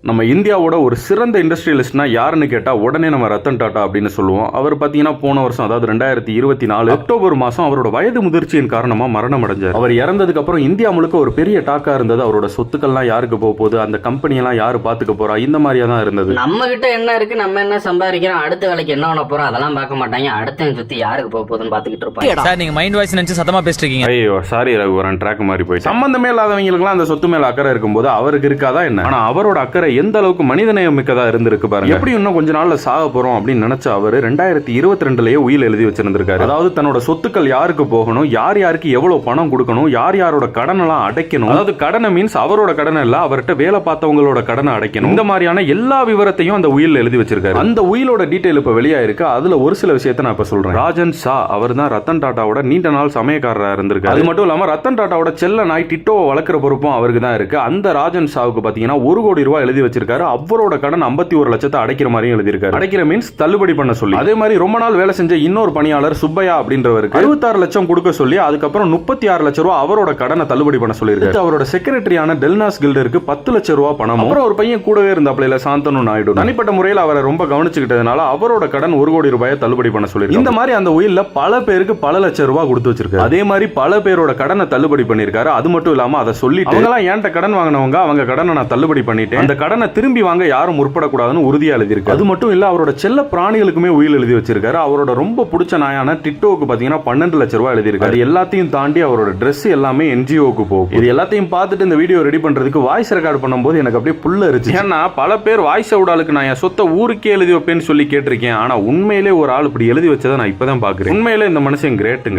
நம்ம இந்தியாவோட ஒரு சிறந்த இண்டஸ்ட்ரியலிஸ்ட்னா யாருன்னு கேட்டா உடனே நம்ம ரத்தன் டாடா அப்படின்னு சொல்லுவோம். அவர் பாத்தீங்கன்னா போன வருஷம், அதாவது 2024 அக்டோபர் மாசம் அவரோட வயது முதிர்ச்சியின் காரணமா மரணம் அடைஞ்சார். அவர் இறந்ததுக்கு அப்புறம் இந்தியா முழுக்க ஒரு பெரிய டாக்கா இருந்தது. அவரோட சொத்துக்கள்லாம் யாருக்கு போக போகுது, அந்த கம்பெனி எல்லாம் யாரு பாத்துக்க போறா, இந்த மாதிரியா தான் இருந்தது. நம்ம கிட்ட என்ன இருக்கு, நம்ம என்ன சம்பாதிக்கிறோம், அடுத்த வேலைக்கு என்ன பண்ண போறோம் அதெல்லாம் பார்க்க மாட்டாங்க. அடுத்த சுத்தி யாருக்கு போக போகுதுன்னு பாத்துக்கிட்டு இருப்பாங்க. சார், நீங்க மைண்ட் வாய்ஸ் நினைச்சு சத்தமா பேசிட்டு இருக்கீங்க. ஐயோ சாரி ரகுவரன், ட்ராக் மாதிரி போய் சம்பந்தமே இல்லாதவங்களுக்குலாம் அந்த சொத்து மேல அக்கறை இருக்கும்போது அவருக்கு இருக்காதா என்ன? ஆனா அவரோட அக்கறை எந்த அளவுக்கு மனிதநேயம் மிக்கதா இருந்திருக்கு பாருங்க. எப்படி இன்னும் கொஞ்ச நாள்ல சாக போறோம் அப்படின்னு நினைச்ச அவரு 2022லயே உயில் எழுதி வச்சிருந்திருக்காரு. அதாவது தன்னோட சொத்துக்கள் யாருக்கு போகணும், யார் யாருக்கு எவ்வளவு பணம் கொடுக்கணும், யார் யாரோட கடன் எல்லாம் அடைக்கணும். அதாவது கடனை மீன்ஸ் அவரோட கடன் இல்ல, அவர்கிட்ட வேலை பார்த்தவங்களோட கடனை அடைக்கணும். இந்த மாதிரியான எல்லா விவரத்தையும் அந்த உயில் எழுதி வச்சிருக்காரு. அந்த உயிலோட டீடைல் இப்ப வெளியா இருக்கு. அதுல ஒரு சில விஷயத்தை நான் இப்ப சொல்றேன். ராஜன் ஷா அவர் தான் ரத்தன் டாட்டாவோட நீண்ட நாள் சமயக்காரரா இருந்திருக்காரு. அது மட்டும் இல்லாம ரத்தன் டாட்டாவோட செல்ல நாய் டிட்டோவை வளர்க்கிற பொறுப்பும் அவருக்கு தான் இருக்கு. அந்த ராஜன் ஷாவுக்கு பாத்தீங்கன்னா 1 கோடி ரூபாய் எழுதி வச்சிருக்காரு. அவரோட கடன் 51 லட்சத்தை அடைக்கிற மாதிரி எழுதியிருக்காரு. அடைக்கிற மீன்ஸ் தள்ளுபடி பண்ண சொல்லி. அதே மாதிரி ரொம்ப நாள் வேலை செஞ்ச இன்னொரு பணியாளர் சுப்பையா அப்படின்றவருக்கு 66 லட்சம் கொடுக்க சொல்லி அதுக்கப்புறம் 36 லட்சம் ரூபாய் அவரோட கடனை தள்ளுபடி பண்ண சொல்லியிருக்காரு. அவரோட செக்ரட்டரியான டெல்னாஸ் கில்டருக்கு 10 லட்சம் ரூபாய் பணம். அப்புறம் ஒரு பையன் கூடவே இருந்தாப்ல சாந்தனு நாயுடு. தனிப்பட்ட முறையில் அவரை ரொம்ப கவனிச்சுக்கிட்டதுனால அவரோட கடன் 1 கோடி ரூபாயை தள்ளுபடி பண்ண சொல்லியிருக்காரு. இந்த மாதிரி அந்த உயில்ல பல பேருக்கு பல லட்சம் ரூபாய் கொடுத்து வச்சிருக்காரு. அதே மாதிரி பல பேரோட கடனை தள்ளுபடி பண்ணிருக்காரு. அது மட்டும் இல்லாம அதை சொல்லிட்டு அவங்க எல்லாம் ஏன்ட்ட கடன் வாங்கினவங்க அவங்க கடனை நான் தள்ளுபடி பண்ணிட்டேன், அந்த கடனை திரும்பி வாங்க யாரும் முற்படக்கூடாதுன்னு உறுதியா எழுதியிருக்கு. அது மட்டும் இல்ல, அவரோட செல்ல பிராணிகளுக்குமே உயில் எழுதி வச்சிருக்காரு. அவரோட ரொம்ப பிடிச்ச நாயான டிட்டோவுக்கு பாத்தீங்கன்னா 12 லட்சம் ரூபாய் எழுதியிருக்காரு. எல்லாத்தையும் தாண்டி அவரோட Dress எல்லாமே NGOக்கு போகும். இது எல்லாத்தையும் பார்த்துட்டு இந்த வீடியோ ரெடி பண்றதுக்கு வாய்ஸ் ரெக்கார்ட் பண்ணும்போது எனக்கு அப்படியே புல்ல இருந்துச்சு. ஏன்னா பல பேர் வாய்ஸ் அவுடாலுக்கு நான் என் சொத்தை ஊருக்கே எழுதி வைப்பேன்னு சொல்லி கேட்டிருக்கேன். ஆனா உண்மையிலே ஒரு ஆள் இப்படி எழுதி வச்சதை நான் இப்பதான் பாக்குறேன். உண்மையிலே இந்த மனுஷன் கிரேட்,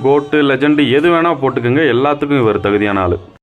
கோட்டு, லெஜெண்ட் எது வேணா போட்டுக்கோங்க, எல்லாத்துக்கும் இவர் தகுதியான ஆளு.